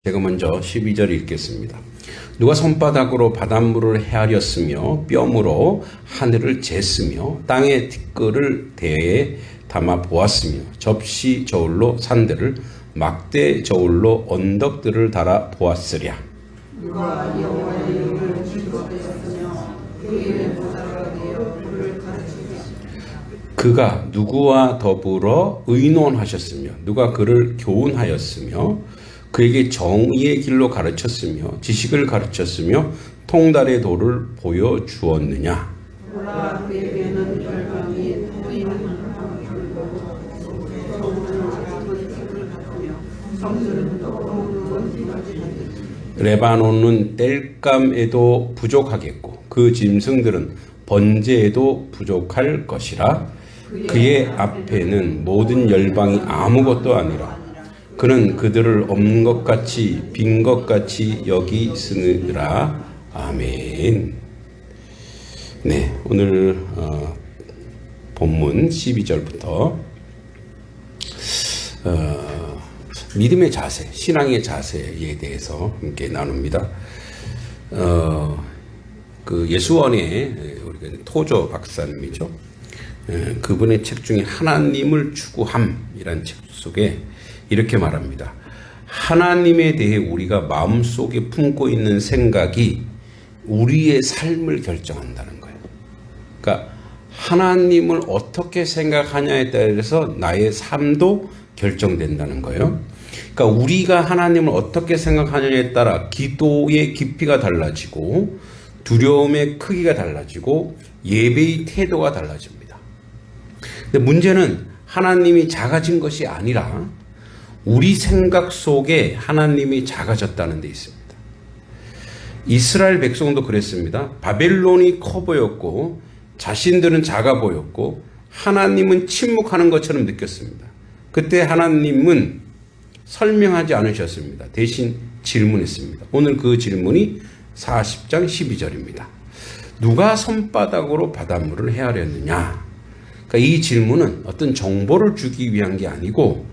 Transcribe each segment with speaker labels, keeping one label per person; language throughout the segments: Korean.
Speaker 1: 제가 먼저 12절 읽겠습니다. 누가 손바닥으로 바닷물을 헤아렸으며 뼘으로 하늘을 쟀으며 땅의 티끌을 대에 담아 보았으며 접시 저울로 산들을 막대 저울로 언덕들을 달아 보았으랴.
Speaker 2: 누가 여호와의 이름을 즐거워하였으며 그 이름에 보살을 내어 그를 가르치며
Speaker 1: 그가 누구와 더불어 의논하셨으며 누가 그를 교훈하였으며 그에게 정의의 길로 가르쳤으며 지식을 가르쳤으며 통달의 도를 보여주었느냐.
Speaker 2: 보라 그에게는 열방이 보이는 성들은 또
Speaker 1: 레바논은 땔감에도 부족하겠고 그 짐승들은 번제에도 부족할 것이라. 그의 앞에는 모든 열방이 아무것도 아니라 그는 그들을 없는 것 같이 빈 것 같이 여기쓰느라. 아멘. 네, 오늘 본문 12절부터 믿음의 자세, 신앙의 자세에 대해서 함께 나눕니다. 그 예수원의 우리 토조 박사님이죠. 그분의 책 중에 하나님을 추구함이라는 책 속에 이렇게 말합니다. 하나님에 대해 우리가 마음속에 품고 있는 생각이 우리의 삶을 결정한다는 거예요. 그러니까 하나님을 어떻게 생각하냐에 따라서 나의 삶도 결정된다는 거예요. 그러니까 우리가 하나님을 어떻게 생각하냐에 따라 기도의 깊이가 달라지고 두려움의 크기가 달라지고 예배의 태도가 달라집니다. 근데 문제는 하나님이 작아진 것이 아니라 우리 생각 속에 하나님이 작아졌다는 데 있습니다. 이스라엘 백성도 그랬습니다. 바벨론이 커 보였고 자신들은 작아 보였고 하나님은 침묵하는 것처럼 느꼈습니다. 그때 하나님은 설명하지 않으셨습니다. 대신 질문했습니다. 오늘 그 질문이 40장 12절입니다. 누가 손바닥으로 바닷물을 헤아렸느냐? 그러니까 이 질문은 어떤 정보를 주기 위한 게 아니고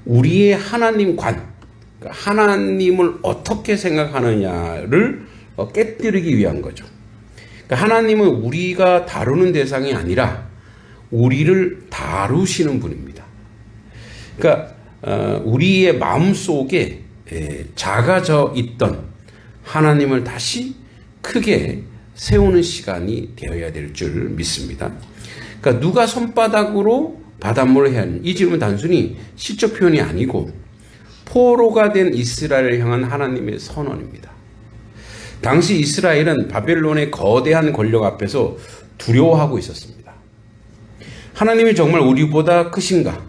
Speaker 1: 우리의 하나님관, 그러니까 하나님을 어떻게 생각하느냐를 깨뜨리기 위한 거죠. 그러니까 하나님은 우리가 다루는 대상이 아니라 우리를 다루시는 분입니다. 그러니까 우리의 마음속에 작아져 있던 하나님을 다시 크게 세우는 시간이 되어야 될 줄 믿습니다. 그러니까 누가 손바닥으로 바닷물을 헤아리는 이 질문은 단순히 시적 표현이 아니고 포로가 된 이스라엘을 향한 하나님의 선언입니다. 당시 이스라엘은 바벨론의 거대한 권력 앞에서 두려워하고 있었습니다. 하나님이 정말 우리보다 크신가?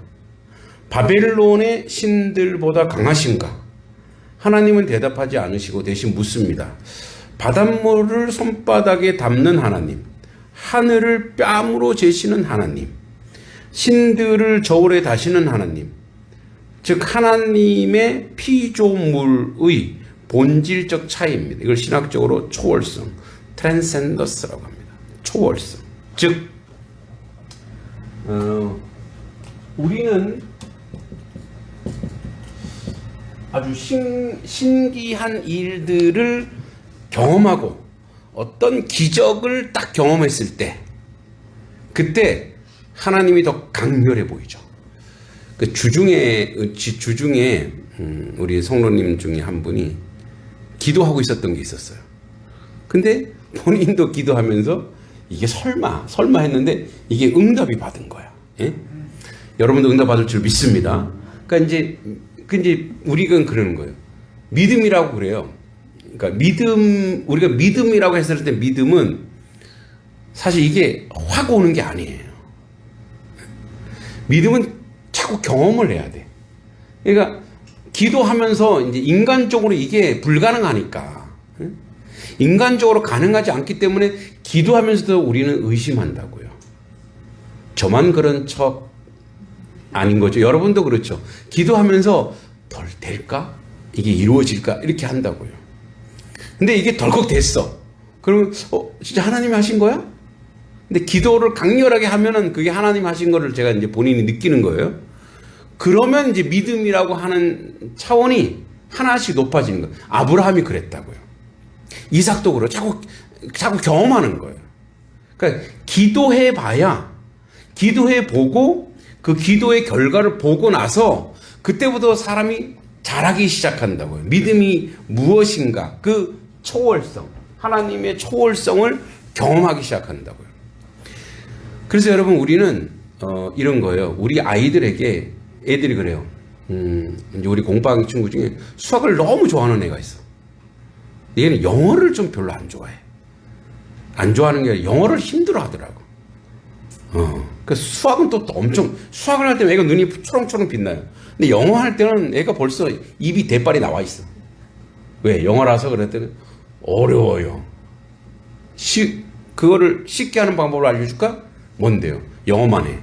Speaker 1: 바벨론의 신들보다 강하신가? 하나님은 대답하지 않으시고 대신 묻습니다. 바닷물을 손바닥에 담는 하나님, 하늘을 뺨으로 재시는 하나님, 신들을 저울에 다시는 하나님, 즉 하나님의 피조물의 본질적 차이입니다. 이걸 신학적으로 초월성, 트랜센더스라고 합니다. 초월성. 즉 우리는 아주 신기한 일들을 경험하고 어떤 기적을 딱 경험했을 때 그때 하나님이 더 강렬해 보이죠. 그 주중에 우리 성로님 중에 한 분이 기도하고 있었던 게 있었어요. 근데 본인도 기도하면서 이게 설마 했는데 이게 응답이 받은 거야. 예? 여러분도 응답 받을 줄 믿습니다. 그러니까 이제 우리가 그러는 거예요. 믿음이라고 그래요. 그러니까 우리가 믿음이라고 했을 때 믿음은 사실 이게 확 오는 게 아니에요. 믿음은 자꾸 경험을 해야 돼. 그러니까 기도하면서 이제 인간적으로 이게 불가능하니까, 인간적으로 가능하지 않기 때문에 기도하면서도 우리는 의심한다고요. 저만 그런 척 아닌 거죠. 여러분도 그렇죠. 기도하면서 될까? 이게 이루어질까? 이렇게 한다고요. 근데 이게 덜컥 됐어. 그러면 진짜 하나님이 하신 거야? 근데 기도를 강렬하게 하면은 그게 하나님 하신 거를 제가 이제 본인이 느끼는 거예요. 그러면 이제 믿음이라고 하는 차원이 하나씩 높아지는 거예요. 아브라함이 그랬다고요. 이삭도 그래요. 자꾸 경험하는 거예요. 그러니까 기도해 봐야, 기도해 보고 그 기도의 결과를 보고 나서 그때부터 사람이 자라기 시작한다고요. 믿음이 무엇인가, 그 초월성, 하나님의 초월성을 경험하기 시작한다고요. 그래서 여러분, 우리는 이런 거예요. 우리 아이들에게, 애들이 그래요. 이제 우리 공부하는 친구 중에 수학을 너무 좋아하는 애가 있어. 얘는 영어를 좀 별로 안 좋아해. 안 좋아하는 게 아니라 영어를 힘들어 하더라고. 그 수학은 또 엄청, 수학을 할 때는 애가 눈이 초롱초롱 빛나요. 근데 영어 할 때는 애가 벌써 입이 대빨이 나와 있어. 왜? 영어라서 그랬더니 어려워요. 그거를 쉽게 하는 방법을 알려줄까? 뭔데요? 영어만 해.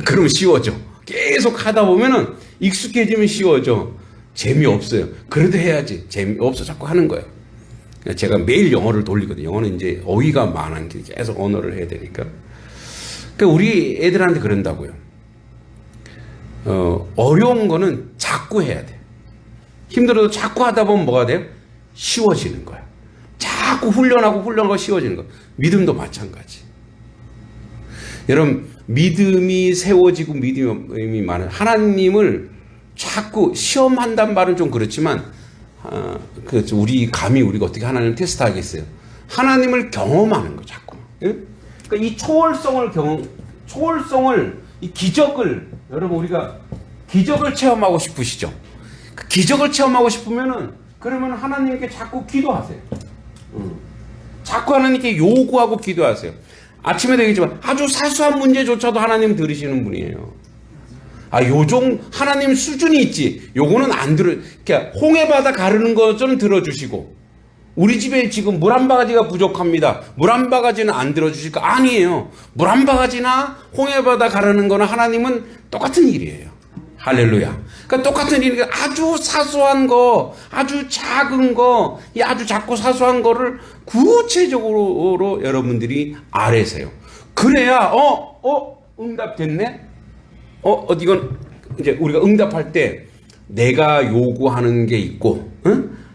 Speaker 1: 그러면 쉬워져. 계속 하다 보면은 익숙해지면 쉬워져. 재미없어요. 그래도 해야지. 재미없어 자꾸 하는 거예요. 제가 매일 영어를 돌리거든요. 영어는 이제 어휘가 많은 게 계속 언어를 해야 되니까. 그러니까 우리 애들한테 그런다고요. 어려운 거는 자꾸 해야 돼. 힘들어도 자꾸 하다 보면 뭐가 돼요? 쉬워지는 거야. 자꾸 훈련하고 쉬워지는 거. 믿음도 마찬가지. 여러분, 믿음이 세워지고 믿음이 많은 하나님을 자꾸 시험한단 말은 좀 그렇지만, 우리가 어떻게 하나님을 테스트하겠어요? 하나님을 경험하는 거, 자꾸. 예? 그러니까 이 초월성을, 이 기적을, 여러분, 우리가 기적을 체험하고 싶으시죠? 그 기적을 체험하고 싶으면은, 그러면 하나님께 자꾸 기도하세요. 자꾸 하나님께 요구하고 기도하세요. 아침에도 얘기했지만 아주 사소한 문제조차도 하나님 들으시는 분이에요. 하나님 수준이 있지. 요거는 안 그러니까 홍해바다 가르는 거 좀 들어주시고, 우리 집에 지금 물 한 바가지가 부족합니다. 물 한 바가지는 안 들어주실까? 아니에요. 물 한 바가지나 홍해바다 가르는 거는 하나님은 똑같은 일이에요. 할렐루야. 그러니까 똑같은 일이니까 아주 사소한 거, 아주 작은 거, 이 아주 작고 사소한 거를 구체적으로 여러분들이 아뢰세요. 그래야 응답됐네. 이건 이제 우리가 응답할 때 내가 요구하는 게 있고,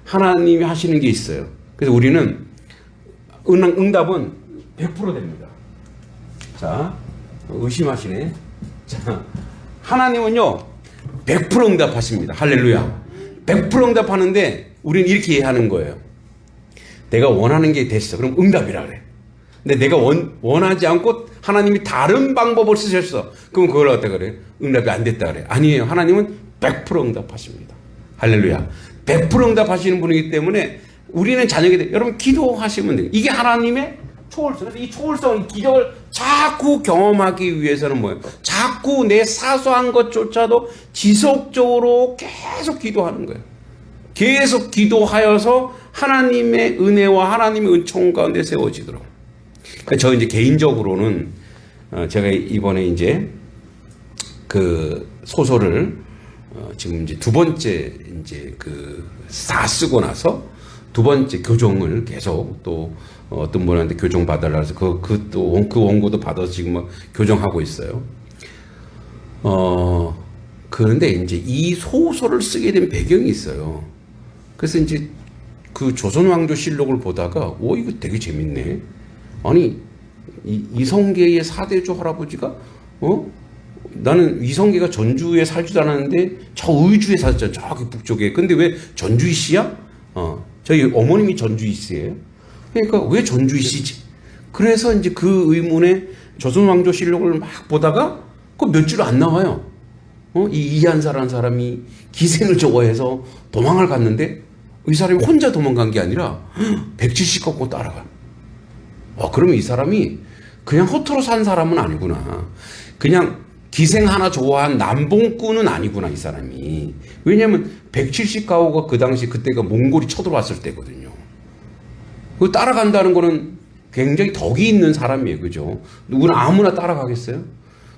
Speaker 1: 하나님이 하시는 게 있어요. 그래서 우리는 응답은 100% 됩니다. 자, 의심하시네. 자, 하나님은요 100% 응답하십니다. 할렐루야. 100% 응답하는데 우리는 이렇게 이해하는 거예요. 내가 원하는 게 됐어. 그럼 응답이라 그래. 근데 내가 원하지 않고 하나님이 다른 방법을 쓰셨어. 그럼 그걸 어떻게 그래? 응답이 안 됐다 그래. 아니에요. 하나님은 100% 응답하십니다. 할렐루야. 100% 응답하시는 분이기 때문에 우리는 자녀에게 여러분 기도하시면 돼요. 이게 하나님의 초월성. 그래서 이 초월성, 이 기적을 자꾸 경험하기 위해서는 뭐예요? 자꾸 내 사소한 것조차도 지속적으로 계속 기도하는 거예요. 계속 기도하여서 하나님의 은혜와 하나님의 은총 가운데 세워지도록. 그러니까 저 이제 개인적으로는 제가 이번에 이제 그 소설을 지금 이제 두 번째 이제 다 쓰고 나서 두 번째 교정을 계속 또 어떤 분한테 교정 받으라 해서 그 원고도 받아서 지금 막 교정하고 있어요. 그런데 이제 이 소설을 쓰게 된 배경이 있어요. 그래서 이제 그 조선왕조실록을 보다가 이거 되게 재밌네. 아니 이성계의 4대조 할아버지가 나는 이성계가 전주에 살지도 않았는데 저 의주에 살았잖아. 저기 북쪽에. 근데 왜 전주이 씨야? 저희 어머님이 전주이 씨예요. 그러니까 왜 전주이 씨지? 그래서 이제 그 의문에 조선왕조실록을 막 보다가 그 몇 줄 안 나와요. 이 이한사라는 사람이 기생을 저거해서 도망을 갔는데 이 사람이 혼자 도망간 게 아니라 170 꺾고 따라가. 그러면 이 사람이 그냥 허투루 산 사람은 아니구나. 그냥 기생 하나 좋아한 남봉꾼은 아니구나, 이 사람이. 왜냐면 170 가오가 그 당시 그때가 몽골이 쳐들어왔을 때거든요. 그 따라간다는 거는 굉장히 덕이 있는 사람이에요. 그죠? 누구나 아무나 따라가겠어요?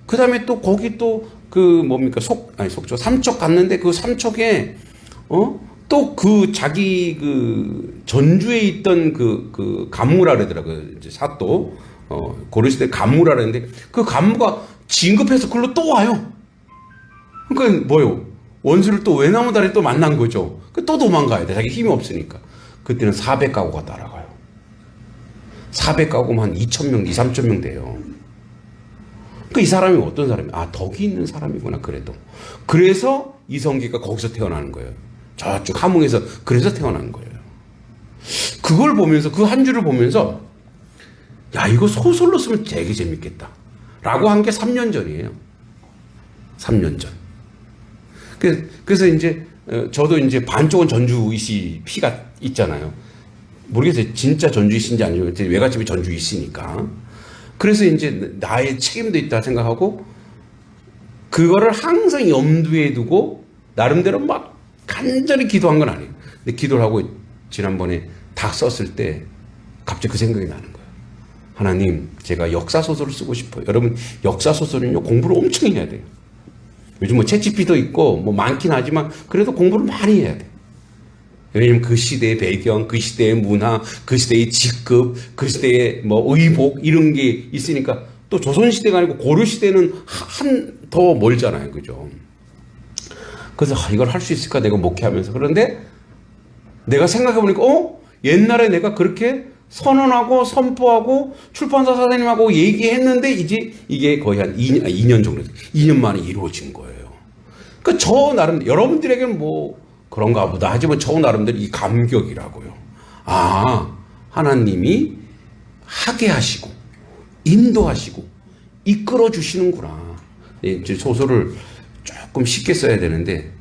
Speaker 1: 그 다음에 또 거기 또 속초 삼척 갔는데 그 삼척에 또 그 자기 전주에 있던 그 간무라 그러더라고요. 이제 사또 고려시대 간무라 그랬는데 그 간무가 진급해서 그걸로 또 와요. 그러니까 뭐요? 원수를 또 외나무 다리 또 만난 거죠. 또 도망가야 돼. 자기 힘이 없으니까. 그때는 400가구가 따라가요. 400가구면 한 2,000명, 2, 3,000명 돼요. 이 사람이 어떤 사람이야? 아, 덕이 있는 사람이구나, 그래도. 그래서 이성계가 거기서 태어나는 거예요. 저쪽 함흥에서 그래서 태어난 거예요. 그걸 보면서, 그 한 줄을 보면서, 야, 이거 소설로 쓰면 되게 재밌겠다. 라고 한 게 3년 전이에요. 3년 전. 그래서 이제, 저도 이제 반쪽은 전주이시 피가 있잖아요. 모르겠어요. 진짜 전주이시인지 아니면 외갓집이 전주이시니까. 그래서 이제 나의 책임도 있다 생각하고 그거를 항상 염두에 두고 나름대로 막 간절히 기도한 건 아니에요. 근데 기도를 하고 지난번에 다 썼을 때 갑자기 그 생각이 나는 거예요. 하나님, 제가 역사소설을 쓰고 싶어요. 여러분, 역사소설은요, 공부를 엄청 해야 돼요. 요즘 뭐 챗GPT도 있고 뭐 많긴 하지만 그래도 공부를 많이 해야 돼요. 왜냐면 그 시대의 배경, 그 시대의 문화, 그 시대의 직급, 그 시대의 뭐 의복 이런 게 있으니까 또 조선시대가 아니고 고려시대는 더 멀잖아요. 그죠? 그래서 이걸 할 수 있을까 내가 목회하면서. 그런데 내가 생각해보니까 옛날에 내가 그렇게 선언하고 선포하고 출판사 사장님하고 얘기했는데 이제 이게 거의 한 2년 정도 2년 만에 이루어진 거예요. 그러니까 저 나름 여러분들에게는 뭐 그런가 보다 하지만 저 나름대로 이 감격이라고요. 아, 하나님이 하게 하시고 인도하시고 이끌어 주시는구나. 이제 소설을 조금 쉽게 써야 되는데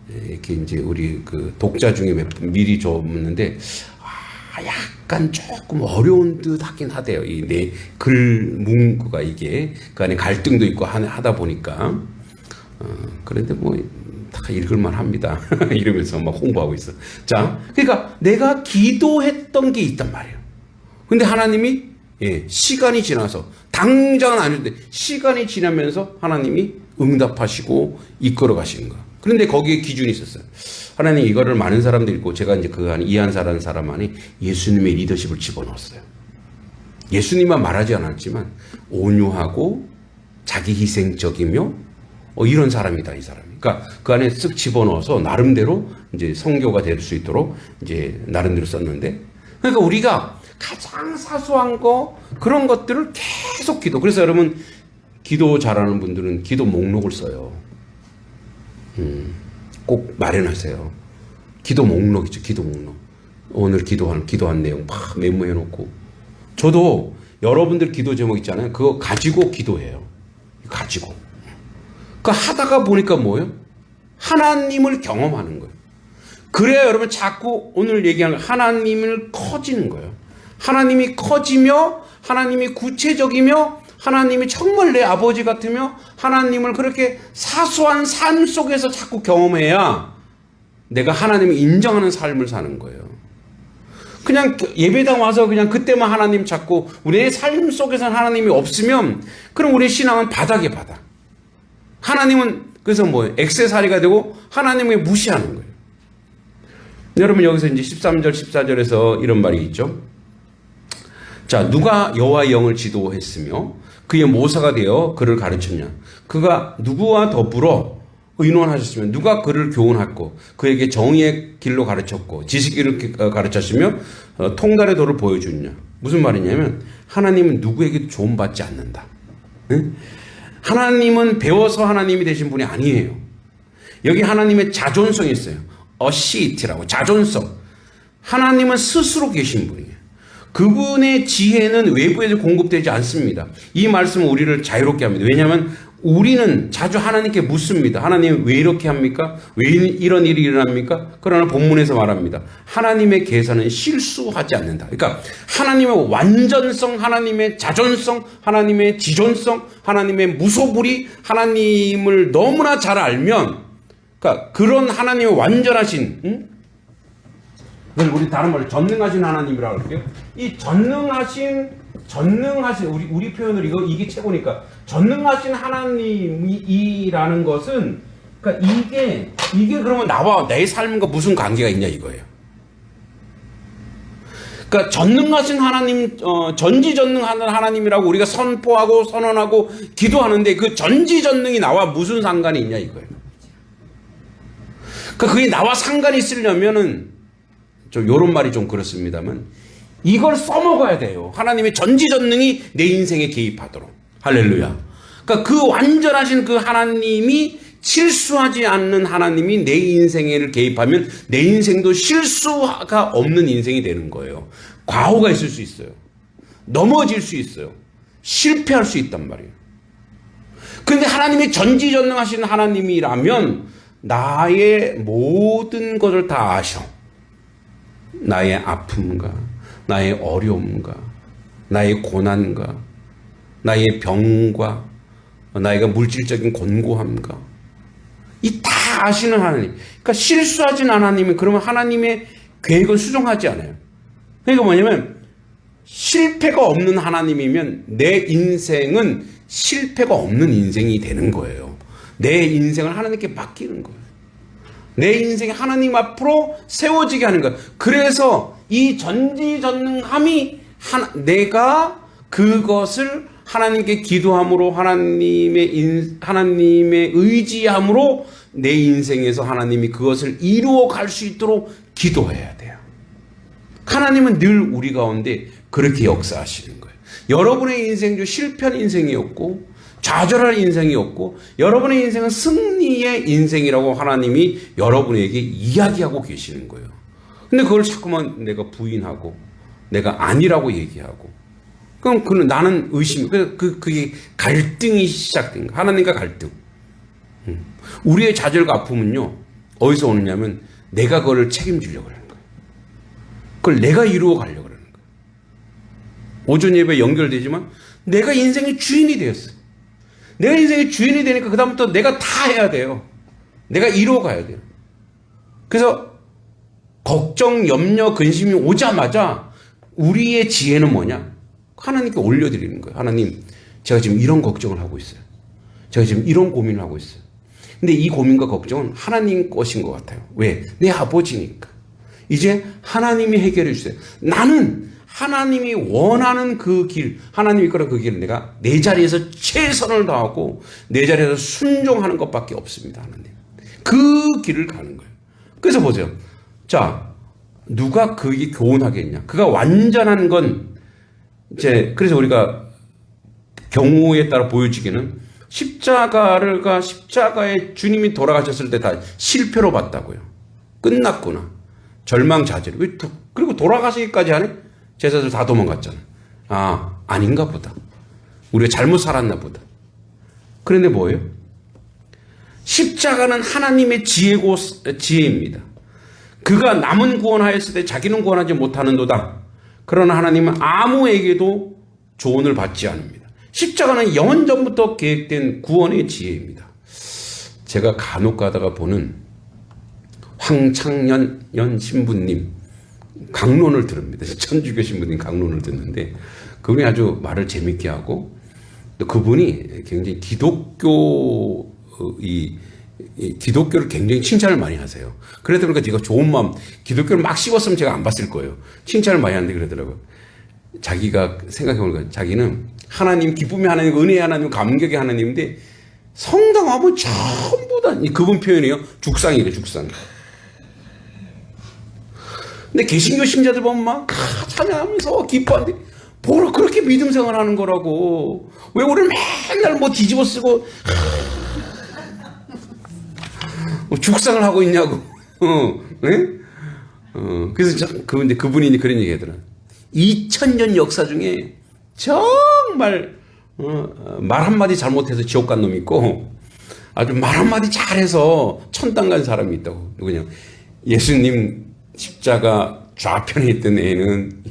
Speaker 1: 이렇게 이제 우리 그 독자 중에 미리 줬는데 약간 조금 어려운 듯 하긴 하대요. 이 내 글 문구가 이게 그 안에 갈등도 있고 하다 보니까 그런데 뭐 다 읽을만 합니다. 이러면서 막 홍보하고 있어. 자, 그러니까 내가 기도했던 게 있단 말이에요. 근데 하나님이 시간이 지나서 당장은 아닌데 시간이 지나면서 하나님이 응답하시고 이끌어 가시는 거야. 그런데 거기에 기준이 있었어요. 하나님 이거를 많은 사람들이 있고 제가 이제 그 안에 이한사라는 사람 안에 예수님의 리더십을 집어넣었어요. 예수님만 말하지 않았지만 온유하고 자기 희생적이며 이런 사람이다, 이 사람이. 그러니까 그 안에 쓱 집어넣어서 나름대로 이제 성교가 될 수 있도록 이제 나름대로 썼는데, 그러니까 우리가 가장 사소한 거 그런 것들을 계속 기도. 그래서 여러분 기도 잘하는 분들은 기도 목록을 써요. 꼭 마련하세요. 기도 목록이죠, 기도 목록. 오늘 기도한 내용 막 메모해 놓고. 저도 여러분들 기도 제목 있잖아요. 그거 가지고 기도해요. 가지고. 그 하다가 보니까 뭐예요? 하나님을 경험하는 거예요. 그래야 여러분 자꾸 오늘 얘기하는 하나님을 커지는 거예요. 하나님이 커지며 하나님이 구체적이며 하나님이 정말 내 아버지 같으며 하나님을 그렇게 사소한 삶 속에서 자꾸 경험해야 내가 하나님을 인정하는 삶을 사는 거예요. 그냥 예배당 와서 그냥 그때만 하나님 찾고 우리의 삶 속에서는 하나님이 없으면 그럼 우리의 신앙은 바닥에 바닥. 하나님은 그래서 뭐예요? 액세서리가 되고 하나님을 무시하는 거예요. 여러분 여기서 이제 13절 14절에서 이런 말이 있죠. 자, 누가 여호와의 영을 지도했으며 그의 모사가 되어 그를 가르쳤냐? 그가 누구와 더불어 의논하셨으면 누가 그를 교훈했고 그에게 정의의 길로 가르쳤고 지식을 가르쳤으며 통달의 도를 보여주느냐? 무슨 말이냐면 하나님은 누구에게도 조언받지 않는다. 응? 하나님은 배워서 하나님이 되신 분이 아니에요. 여기 하나님의 자존성이 있어요. 어시티라고 자존성. 하나님은 스스로 계신 분이에요. 그분의 지혜는 외부에서 공급되지 않습니다. 이 말씀은 우리를 자유롭게 합니다. 왜냐하면 우리는 자주 하나님께 묻습니다. 하나님 왜 이렇게 합니까? 왜 이런 일이 일어납니까? 그러나 본문에서 말합니다. 하나님의 계산은 실수하지 않는다. 그러니까 하나님의 완전성, 하나님의 자존성, 하나님의 지존성, 하나님의 무소불위, 하나님을 너무나 잘 알면, 그러니까 그런 하나님의 완전하신, 우리 다른 말로 전능하신 하나님이라고 할게요. 이 전능하신 우리 표현으로 이게 최고니까 전능하신 하나님이라는 것은 그러니까 이게 그러면 나와 내 삶과 무슨 관계가 있냐 이거예요. 그러니까 전능하신 하나님, 전지전능하는 하나님이라고 우리가 선포하고 선언하고 기도하는데 그 전지전능이 나와 무슨 상관이 있냐 이거예요. 그러니까 그게 나와 상관이 있으려면은 좀 요런 말이 좀 그렇습니다만 이걸 써먹어야 돼요. 하나님의 전지전능이 내 인생에 개입하도록. 할렐루야. 그러니까 그 완전하신 그 하나님이 실수하지 않는 하나님이 내 인생에 개입하면 내 인생도 실수가 없는 인생이 되는 거예요. 과오가 있을 수 있어요. 넘어질 수 있어요. 실패할 수 있단 말이에요. 그런데 하나님이 전지전능하신 하나님이라면 나의 모든 것을 다 아셔. 나의 아픔과 나의 어려움과 나의 고난과 나의 병과 나의 물질적인 곤고함과 이 다 아시는 하나님. 그러니까 실수하진 하나님이 그러면 하나님의 계획은 수정하지 않아요. 그러니까 뭐냐면 실패가 없는 하나님이면 내 인생은 실패가 없는 인생이 되는 거예요. 내 인생을 하나님께 맡기는 거예요. 내 인생이 하나님 앞으로 세워지게 하는 거예요. 그래서 이 전지전능함이 내가 그것을 하나님께 기도함으로 하나님의 의지함으로 내 인생에서 하나님이 그것을 이루어 갈 수 있도록 기도해야 돼요. 하나님은 늘 우리 가운데 그렇게 역사하시는 거예요. 여러분의 인생도 실패한 인생이었고 좌절할 인생이었고 여러분의 인생은 승리의 인생이라고 하나님이 여러분에게 이야기하고 계시는 거예요. 근데 그걸 자꾸만 내가 부인하고 내가 아니라고 얘기하고 그럼 나는 의심, 그게 갈등이 시작된 거예요. 하나님과 갈등. 우리의 좌절과 아픔은요, 어디서 오느냐면 내가 그걸 책임지려고 하는 거예요. 그걸 내가 이루어 가려고 하는 거예요. 오전 예배에 연결되지만 내가 인생의 주인이 되었어요. 내가 인생의 주인이 되니까 그다음부터 내가 다 해야 돼요. 내가 이루어 가야 돼요. 그래서 걱정, 염려, 근심이 오자마자 우리의 지혜는 뭐냐? 하나님께 올려드리는 거예요. 하나님, 제가 지금 이런 걱정을 하고 있어요. 제가 지금 이런 고민을 하고 있어요. 근데 이 고민과 걱정은 하나님 것인 것 같아요. 왜? 내 아버지니까. 이제 하나님이 해결해 주세요. 나는 하나님이 원하는 그 길, 하나님이 이끌어 그 길을 내가 내 자리에서 최선을 다하고 내 자리에서 순종하는 것밖에 없습니다. 하나님. 그 길을 가는 거예요. 그래서 보세요. 자, 누가 그게 교훈하겠냐? 그가 완전한 건 그래서 우리가 경우에 따라 보여지기는 십자가에 주님이 돌아가셨을 때 다 실패로 봤다고요. 끝났구나. 절망자재로. 그리고 돌아가시기까지 하네? 제자들 다 도망갔잖아. 아, 아닌가 보다. 우리가 잘못 살았나 보다. 그런데 뭐예요? 십자가는 하나님의 지혜입니다. 그가 남은 구원하였을 때 자기는 구원하지 못하는도다. 그러나 하나님은 아무에게도 조언을 받지 않습니다. 십자가는 영원전부터 계획된 구원의 지혜입니다. 제가 간혹 가다가 보는 황창년 신부님 강론을 들읍니다. 천주교 신부님 강론을 듣는데 그분이 아주 말을 재밌게 하고 또 그분이 굉장히 기독교를 굉장히 칭찬을 많이 하세요. 그러다 보니까 제가 좋은 마음, 기독교를 막 씹었으면 제가 안 봤을 거예요. 칭찬을 많이 하는데 그러더라고요. 자기가 생각해보니까 자기는 하나님, 기쁨의 하나님, 은혜의 하나님, 감격의 하나님인데 성당하면 전부 다, 그분 표현이에요. 죽상이래, 죽상. 근데 개신교 신자들 보면 막 찬양하면서 기뻐하는데 뭐라 그렇게 믿음 생활하는 거라고. 왜 우리를 맨날 뭐 뒤집어 쓰고 죽상을 하고 있냐고. 네? 그래서 근데 그분이 그런 얘기 하더라. 2000년 역사 중에 정말 말 한마디 잘못해서 지옥 간 놈이 있고 아주 말 한마디 잘해서 천당 간 사람이 있다고. 누구냐? 예수님 십자가 좌편에 있던 애는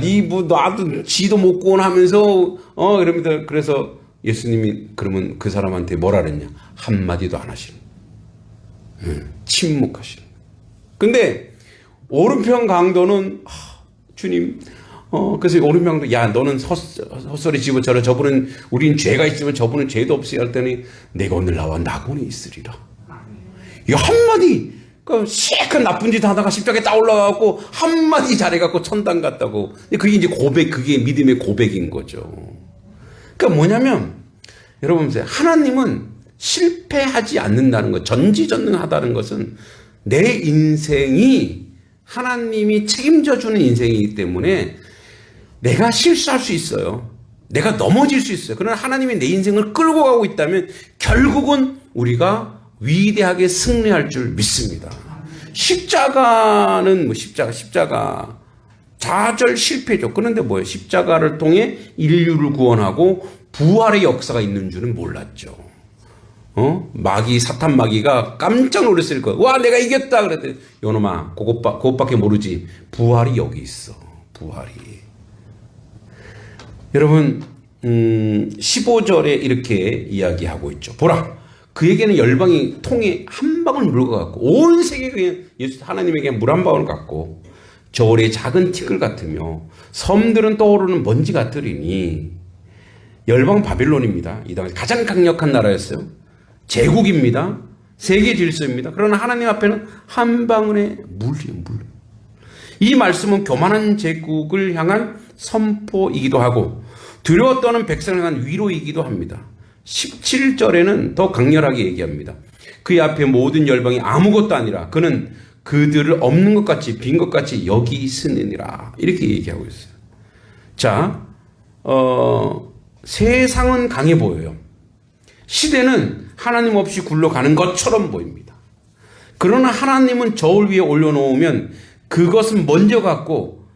Speaker 1: 니 뭐 나도 지도 못 구원하면서 이럽니다. 그래서 예수님이 그러면 그 사람한테 뭐라 그랬냐? 한마디도 안 하시는. 침묵하시는. 근데 오른편 강도는 주님 그래서 오른편 강도 너는 헛소리 집어쳐라. 저분은 우린 죄가 있지만 저분은 죄도 없어요. 했더니 내가 오늘 나와 낙원에 있으리라. 이 한마디 시큰 나쁜 짓 하다가 십자가에 딱 올라가고 한마디 잘해갖고 천당 갔다고. 그게 이제 그게 믿음의 고백인 거죠. 그러니까 뭐냐면 여러분 보세요. 하나님은 실패하지 않는다는 것, 전지전능하다는 것은 내 인생이 하나님이 책임져 주는 인생이기 때문에 내가 실수할 수 있어요. 내가 넘어질 수 있어요. 그러나 하나님이 내 인생을 끌고 가고 있다면 결국은 우리가 위대하게 승리할 줄 믿습니다. 십자가는 십자가 좌절 실패죠. 그런데 뭐예요? 십자가를 통해 인류를 구원하고 부활의 역사가 있는 줄은 몰랐죠. 사탄 마귀가 깜짝 놀랐을 거예요. 와, 내가 이겼다. 그랬더니, 요놈아, 그것밖에 모르지. 부활이 여기 있어. 부활이. 여러분, 15절에 이렇게 이야기하고 있죠. 보라, 그에게는 열방이 통에 한 방울 물과 같고, 온 세계가 예수 하나님에게 물 한 방울 같고, 저울의 작은 티끌 같으며, 섬들은 떠오르는 먼지 같으리니, 열방 바빌론입니다. 이 당시 가장 강력한 나라였어요. 제국입니다. 세계 질서입니다. 그러나 하나님 앞에는 한 방울의 물이에요, 물. 이 말씀은 교만한 제국을 향한 선포이기도 하고 두려워 떠는 백성을 향한 위로이기도 합니다. 17절에는 더 강렬하게 얘기합니다. 그의 앞에 모든 열방이 아무것도 아니라 그는 그들을 없는 것 같이 빈 것 같이 여기 있으니라. 이렇게 얘기하고 있어요. 자, 세상은 강해 보여요. 시대는 하나님 없이 굴러가는 것처럼 보입니다. 그러나 하나님은 저울 위에 올려놓으면 그것은 먼저 같고,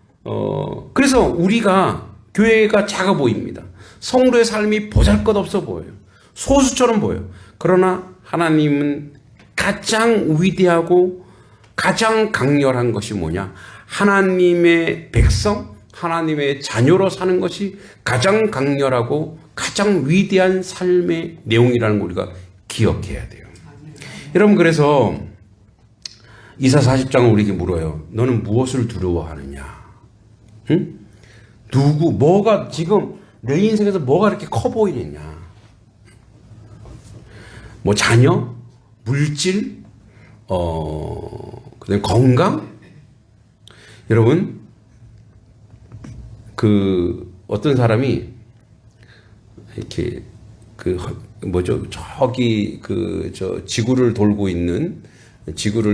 Speaker 1: 그래서 우리가, 교회가 작아 보입니다. 성도의 삶이 보잘것없어 보여요. 소수처럼 보여요. 그러나 하나님은 가장 위대하고 가장 강렬한 것이 뭐냐? 하나님의 백성, 하나님의 자녀로 사는 것이 가장 강렬하고 가장 위대한 삶의 내용이라는 걸 우리가 기억해야 돼요. 여러분, 그래서 이사 40장은 우리에게 물어요. 너는 무엇을 두려워하느냐? 응? 뭐가 지금 내 인생에서 뭐가 이렇게 커 보이느냐? 뭐 자녀, 물질, 그다음에 건강. 여러분, 어떤 사람이 이렇게 저기 지구를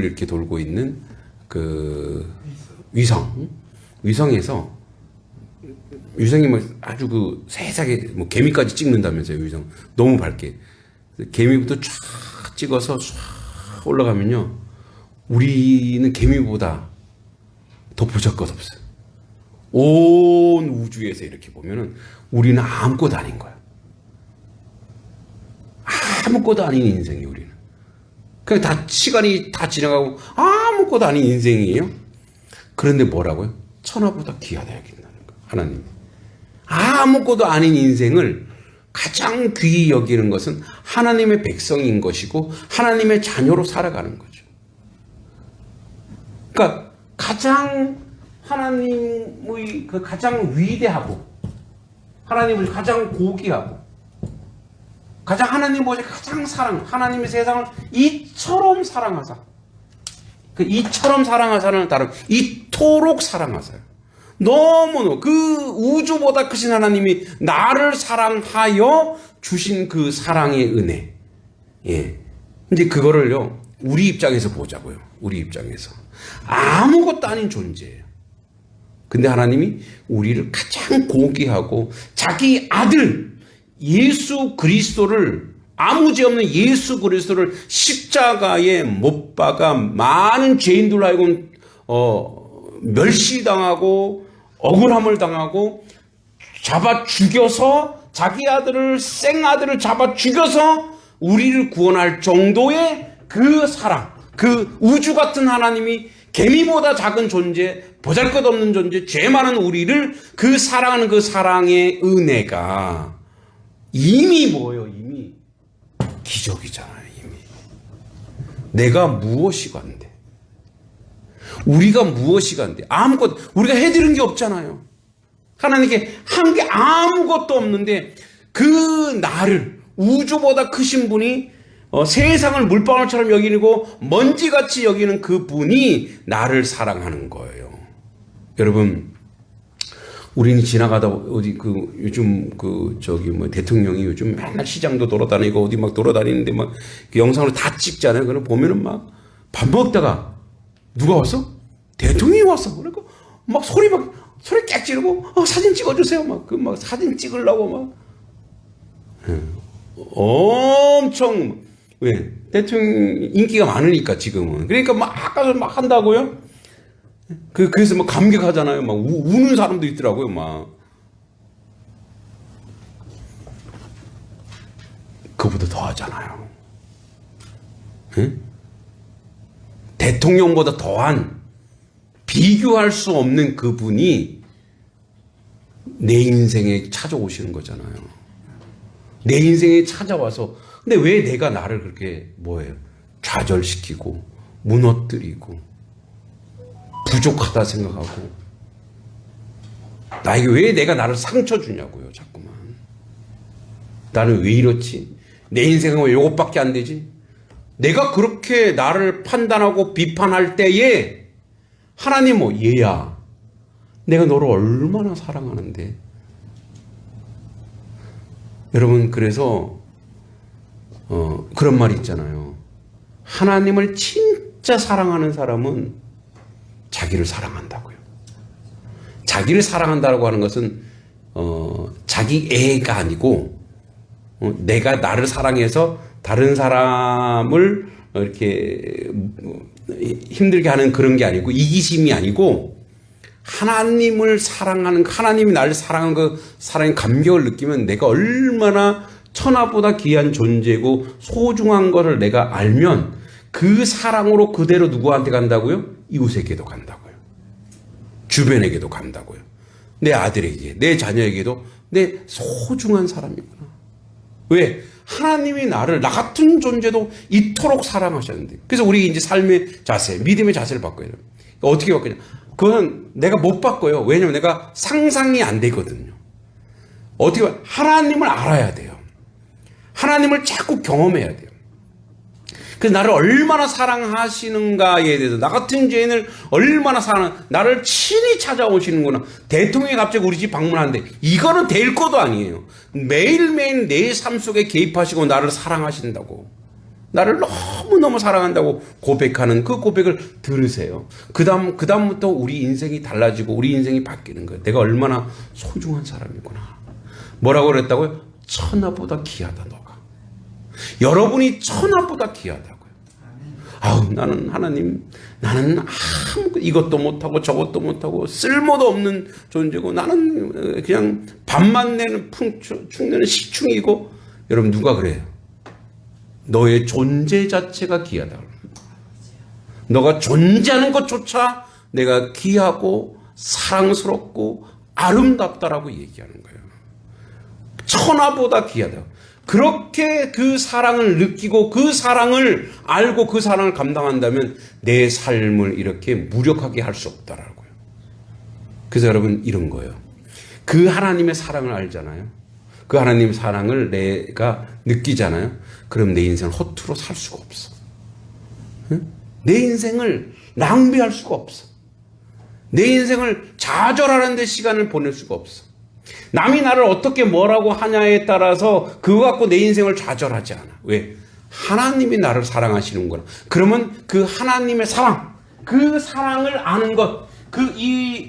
Speaker 1: 이렇게 돌고 있는 위성에서 위성이 아주 세상에 개미까지 찍는다면서요. 위성 너무 밝게 개미부터 쫙 찍어서 쫙 올라가면요, 우리는 개미보다 더 보잘것없어요. 온 우주에서 이렇게 보면은 우리는 아무것도 아닌 거야. 아무것도 아닌 인생이에요, 우리는. 그냥 시간이 다 지나가고 아무것도 아닌 인생이에요. 그런데 뭐라고요? 천하보다 귀하다 여긴다는 거예요, 하나님. 아무것도 아닌 인생을 가장 귀히 여기는 것은 하나님의 백성인 것이고 하나님의 자녀로 살아가는 거죠. 그러니까 하나님의 가장 위대하고 하나님을 가장 고귀하고 하나님 보시 가장 하나님의 세상을 이처럼 사랑하사, 이처럼 사랑하사는 다른 이토록 사랑하사요. 너무너무 우주보다 크신 하나님이 나를 사랑하여 주신 그 사랑의 은혜. 예. 이제 그거를요, 우리 입장에서 보자고요. 우리 입장에서. 아무것도 아닌 존재예요. 근데 하나님이 우리를 가장 고귀하고 자기 아들 예수 그리스도를, 아무죄 없는 예수 그리스도를 십자가에 못 박아 많은 죄인들로 하여금 멸시당하고 억울함을 당하고 잡아 죽여서 자기 아들을, 생아들을 잡아 죽여서 우리를 구원할 정도의 그 사랑, 그 우주 같은 하나님이 개미보다 작은 존재, 보잘것없는 존재, 죄 많은 우리를 사랑하는 그 사랑의 은혜가 이미 뭐예요? 이미 기적이잖아요. 이미 내가 무엇이 간데, 우리가 무엇이 간데, 아무것도 우리가 해드린 게 없잖아요. 하나님께 한 게 아무것도 없는데 그 나를, 우주보다 크신 분이 세상을 물방울처럼 여기고 먼지같이 여기는 그 분이 나를 사랑하는 거예요. 여러분, 우리는 지나가다 어디 그 요즘 그 저기 뭐 대통령이 요즘 맨날 시장도 돌아다니고 어디 막 돌아다니는데 막 그 영상으로 다 찍잖아요. 그럼 보면은 막 밥 먹다가 누가 왔어? 대통령이 왔어. 그러니까 막 소리 깨 지르고 사진 찍어주세요. 막 그 막 사진 찍으려고 막 엄청 왜 대통령 인기가 많으니까 지금은 그러니까 막 아까도 막 한다고요. 그래서 막 감격하잖아요. 막 우는 사람도 있더라고요. 막 그보다 더 하잖아요. 응? 대통령보다 더한 비교할 수 없는 그분이 내 인생에 찾아오시는 거잖아요. 내 인생에 찾아와서 근데 왜 내가 나를 그렇게 뭐예요? 좌절시키고 무너뜨리고 부족하다 생각하고 나에게 왜 내가 나를 상처 주냐고요. 자꾸만 나는 왜 이렇지? 내 인생은 왜 이것밖에 안 되지? 내가 그렇게 나를 판단하고 비판할 때에 하나님 얘야 내가 너를 얼마나 사랑하는데. 여러분 그래서 그런 말이 있잖아요. 하나님을 진짜 사랑하는 사람은 자기를 사랑한다고요. 자기를 사랑한다고 하는 것은 자기 애가 아니고 내가 나를 사랑해서 다른 사람을 이렇게 힘들게 하는 그런 게 아니고 이기심이 아니고 하나님을 사랑하는 하나님이 나를 사랑하는 그 사랑의 감격을 느끼면 내가 얼마나 천하보다 귀한 존재고 소중한 것을 내가 알면 그 사랑으로 그대로 누구한테 간다고요? 이웃에게도 간다고요. 주변에게도 간다고요. 내 아들에게, 내 자녀에게도 내 소중한 사람이구나. 왜? 하나님이 나를 나 같은 존재도 이토록 사랑하셨는데. 그래서 우리 이제 삶의 자세, 믿음의 자세를 바꿔야 돼요. 어떻게 바꾸냐? 그건 내가 못 바꿔요. 왜냐면 내가 상상이 안 되거든요. 어떻게 하나님을 알아야 돼요. 하나님을 자꾸 경험해야 돼요. 그래서 나를 얼마나 사랑하시는가에 대해서 나 같은 죄인을 얼마나 나를 친히 찾아오시는구나. 대통령이 갑자기 우리 집 방문하는데 이거는 될 것도 아니에요. 매일매일 내 삶 속에 개입하시고 나를 사랑하신다고. 나를 너무너무 사랑한다고 고백하는 그 고백을 들으세요. 그다음부터 우리 인생이 달라지고 우리 인생이 바뀌는 거예요. 내가 얼마나 소중한 사람이구나. 뭐라고 그랬다고요? 천하보다 귀하다 너가. 여러분이 천하보다 귀하다고요. 아우 나는 하나님 나는 아무 이것도 못하고 저것도 못하고 쓸모도 없는 존재고 나는 그냥 밥만 내는 축내는 식충이고. 여러분 누가 그래요? 너의 존재 자체가 귀하다. 너가 존재하는 것조차 내가 귀하고 사랑스럽고 아름답다라고 얘기하는 거예요. 천하보다 귀하다. 그렇게 그 사랑을 느끼고 그 사랑을 알고 그 사랑을 감당한다면 내 삶을 이렇게 무력하게 할 수 없다라고요. 그래서 여러분 이런 거예요. 그 하나님의 사랑을 알잖아요. 그 하나님의 사랑을 내가 느끼잖아요. 그럼 내 인생을 허투루 살 수가 없어. 응? 내 인생을 낭비할 수가 없어. 내 인생을 좌절하는 데 시간을 보낼 수가 없어. 남이 나를 어떻게 뭐라고 하냐에 따라서 그거 갖고 내 인생을 좌절하지 않아. 왜? 하나님이 나를 사랑하시는구나. 그러면 그 하나님의 사랑, 그 사랑을 아는 것,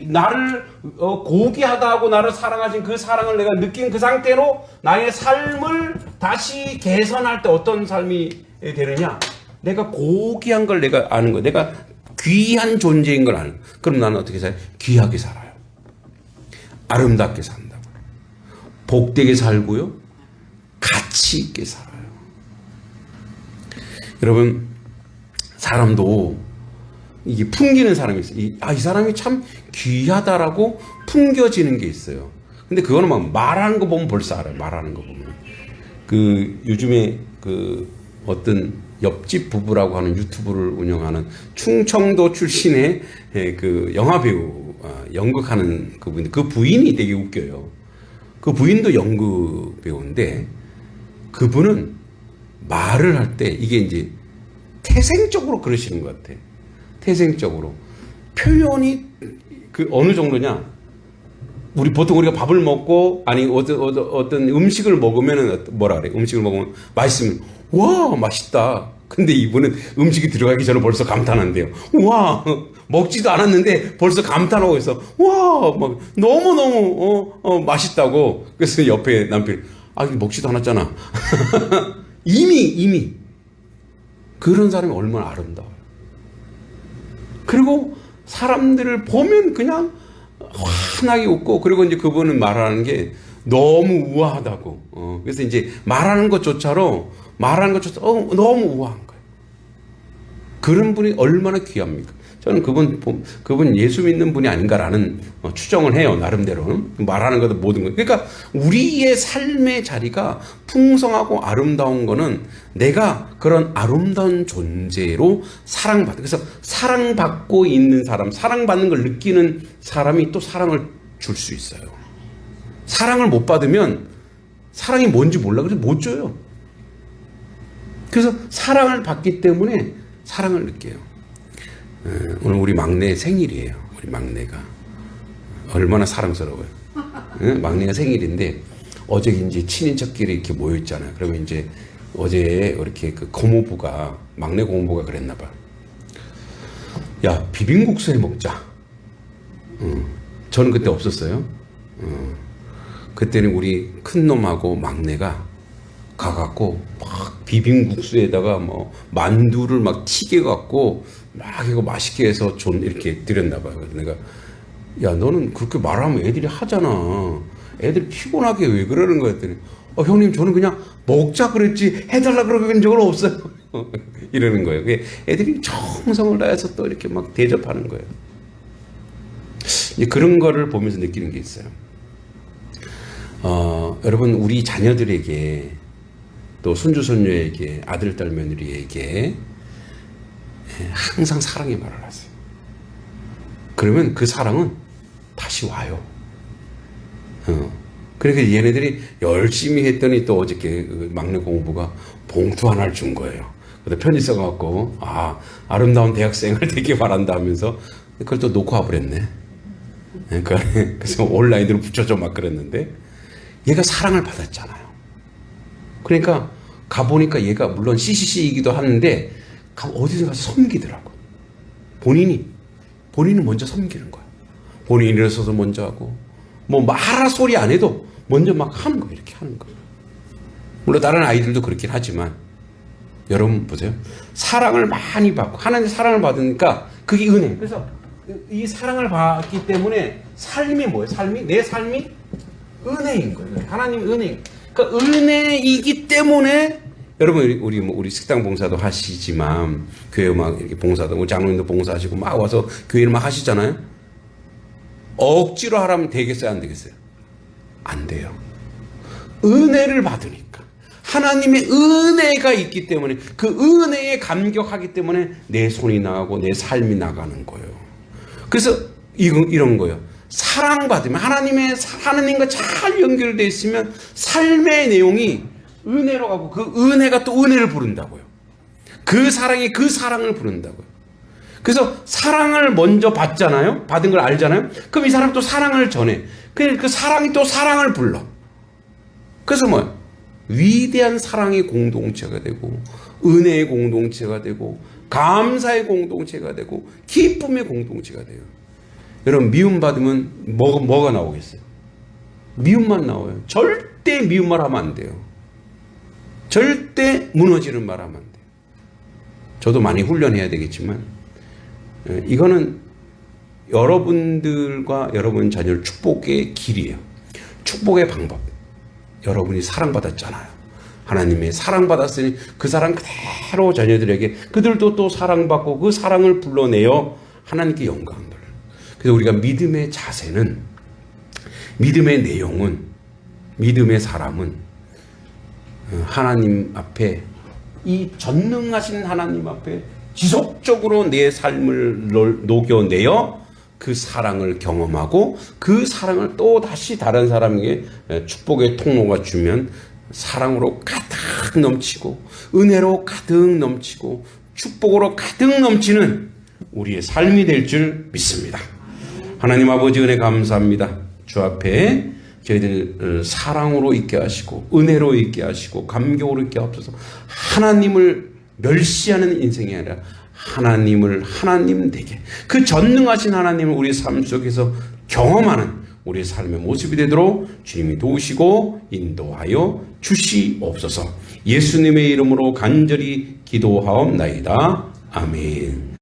Speaker 1: 나를 고귀하다 하고 나를 사랑하신 그 사랑을 내가 느낀 그 상태로 나의 삶을 다시 개선할 때 어떤 삶이 되느냐? 내가 고귀한 걸 내가 아는 거, 내가 귀한 존재인 걸 아는 거. 그럼 나는 어떻게 살아요? 귀하게 살아요. 아름답게 산다고. 복되게 살고요. 가치 있게 살아요. 여러분, 사람도 이게 풍기는 사람이 있어요. 이 사람이 참 귀하다라고 풍겨지는 게 있어요. 근데 그거는 막 말하는 거 보면 벌써 알아요. 말하는 거 보면. 요즘에 어떤 옆집 부부라고 하는 유튜브를 운영하는 충청도 출신의 그 영화배우, 연극하는 그분인데 그 부인이 되게 웃겨요. 그 부인도 연극 배우인데 그분은 말을 할 때 이게 이제 태생적으로 그러시는 것 같아. 태생적으로. 표현이 어느 정도냐. 우리 보통 우리가 밥을 먹고 아니 어떤 음식을 먹으면은 뭐라 그래? 음식을 먹으면 맛있으면 와 맛있다. 근데 이분은 음식이 들어가기 전에 벌써 감탄한대요. 와 먹지도 않았는데 벌써 감탄하고 있어. 와 막 너무 맛있다고. 그래서 옆에 남편이 아 먹지도 않았잖아. 이미 그런 사람이 얼마나 아름다워요. 그리고 사람들을 보면 그냥 환하게 웃고, 그리고 이제 그분은 말하는 게 너무 우아하다고. 그래서 이제 말하는 것조차로 너무 우아한 거예요. 그런 분이 얼마나 귀합니까? 저는 그분 예수 믿는 분이 아닌가라는 추정을 해요. 나름대로. 말하는 것도 모든 거. 그러니까 우리의 삶의 자리가 풍성하고 아름다운 거는 내가 그런 아름다운 존재로 사랑받아. 그래서 사랑받고 있는 사람, 사랑받는 걸 느끼는 사람이 또 사랑을 줄 수 있어요. 사랑을 못 받으면 사랑이 뭔지 몰라. 그래서 못 줘요. 그래서 사랑을 받기 때문에 사랑을 느껴요. 오늘 우리 막내 생일이에요. 우리 막내가 얼마나 사랑스러워요. 막내가 생일인데 어제 이제 친인척끼리 이렇게 모여 있잖아요. 그러면 이제 어제 이렇게 그 고모부가 막내 고모부가 그랬나 봐. 야 비빔국수 해 먹자. 저는 그때 없었어요. 그때는 우리 큰 놈하고 막내가 가갖고 막 비빔국수에다가 뭐 만두를 막 튀겨 갖고 막 이거 맛있게 해서 좀 이렇게 드렸나 봐요. 내가 야 너는 그렇게 말하면 애들이 하잖아. 애들 피곤하게 왜 그러는 거야 했더니 형님 저는 그냥 먹자 그랬지 해달라 그런 적은 없어요. 이러는 거예요. 애들이 정성을 다해서 또 이렇게 막 대접하는 거예요. 이제 그런 거를 보면서 느끼는 게 있어요. 여러분 우리 자녀들에게 또 손주 손녀에게 아들 딸 며느리에게 항상 사랑의 말을 하세요. 그러면 그 사랑은 다시 와요. 그러니까 얘네들이 열심히 했더니 또 어저께 그 막내 공부가 봉투 하나를 준 거예요. 그래서 편지 써갖고 아름다운 대학생을 되길 바란다 하면서 그걸 또 놓고 와버렸네. 그러니까 그래서 온라인으로 붙여줘 막 그랬는데 얘가 사랑을 받았잖아요. 그러니까 가보니까 얘가 물론 CCC이기도 하는데 어디서 가서 섬기더라고. 본인이 먼저 섬기는 거야. 본인이 일어서서 먼저 하고 뭐 말아 소리 안 해도 먼저 막 하는 거예요. 이렇게 하는 거예요. 물론 다른 아이들도 그렇긴 하지만 여러분 보세요. 사랑을 많이 받고 하나님의 사랑을 받으니까 그게 은혜. 그래서 이 사랑을 받기 때문에 삶이 뭐예요? 내 삶이 은혜인 거예요. 하나님 은혜. 그러니까 은혜이기 때문에 여러분 우리 식당 봉사도 하시지만 교회 막 이렇게 봉사도 장로님도 봉사하시고 막 와서 교회를 막 하시잖아요. 억지로 하라면 되겠어요, 안 되겠어요? 안 돼요. 은혜를 받으니까 하나님의 은혜가 있기 때문에 그 은혜에 감격하기 때문에 내 손이 나가고 내 삶이 나가는 거예요. 그래서 이런 거예요. 사랑받으면 하나님과 잘 연결되어 있으면 삶의 내용이 은혜로 가고 그 은혜가 또 은혜를 부른다고요. 그 사랑이 그 사랑을 부른다고요. 그래서 사랑을 먼저 받잖아요. 받은 걸 알잖아요. 그럼 이 사람 또 사랑을 전해. 그 사랑이 또 사랑을 불러. 그래서 뭐야? 위대한 사랑의 공동체가 되고 은혜의 공동체가 되고 감사의 공동체가 되고 기쁨의 공동체가 돼요. 여러분 미움받으면 뭐가 나오겠어요? 미움만 나와요. 절대 미움 말 하면 안 돼요. 절대 무너지는 말 하면 안 돼요. 저도 많이 훈련해야 되겠지만 이거는 여러분들과 여러분 자녀를 축복의 길이에요. 축복의 방법. 여러분이 사랑받았잖아요. 하나님의 사랑받았으니 그 사랑 그대로 자녀들에게 그들도 또 사랑받고 그 사랑을 불러내어 하나님께 영광을 돌려요. 그래서 우리가 믿음의 자세는 믿음의 내용은 믿음의 사람은 하나님 앞에 이 전능하신 하나님 앞에 지속적으로 내 삶을 녹여내어 그 사랑을 경험하고 그 사랑을 또 다시 다른 사람에게 축복의 통로가 주면 사랑으로 가득 넘치고 은혜로 가득 넘치고 축복으로 가득 넘치는 우리의 삶이 될 줄 믿습니다. 하나님 아버지 은혜 감사합니다. 주 앞에 저희들 사랑으로 있게 하시고 은혜로 있게 하시고 감격으로 있게 하옵소서. 하나님을 멸시하는 인생이 아니라 하나님을 하나님 되게, 그 전능하신 하나님을 우리 삶 속에서 경험하는 우리 삶의 모습이 되도록 주님이 도우시고 인도하여 주시옵소서. 예수님의 이름으로 간절히 기도하옵나이다. 아멘.